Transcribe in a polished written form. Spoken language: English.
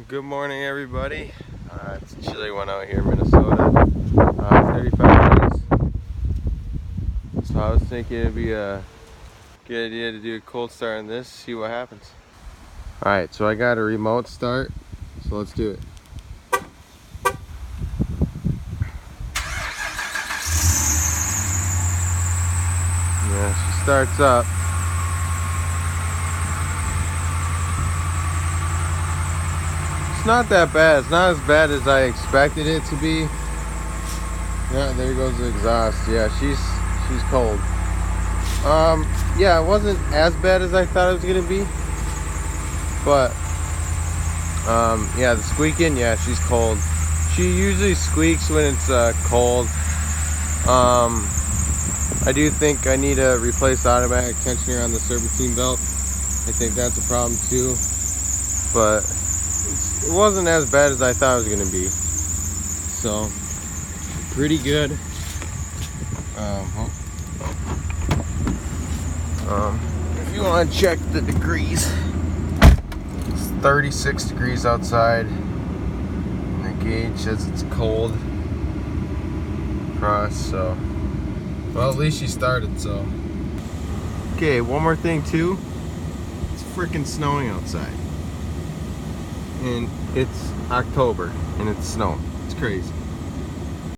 Good morning, everybody. It's a chilly one out here in Minnesota. 35 degrees. So I was thinking it'd be a good idea to do a cold start on this, see what happens. Alright, so I got a remote start, so let's do it. Yeah, she starts up. It's not that bad. It's not as bad as I expected it to be. Yeah, there goes the exhaust. Yeah, she's cold. Yeah, it wasn't as bad as I thought it was gonna be. But yeah, the squeaking, yeah, she's cold. She usually squeaks when it's cold. I do think I need to replace the automatic tensioner on the serpentine belt. I think that's a problem too. But it wasn't as bad as I thought it was gonna be. So pretty good. If you want to check the degrees, it's 36 degrees outside. And the gauge says it's cold across, so well, at least she started. So okay, one more thing too. It's freaking snowing outside, and it's October and it's snowing. It's crazy.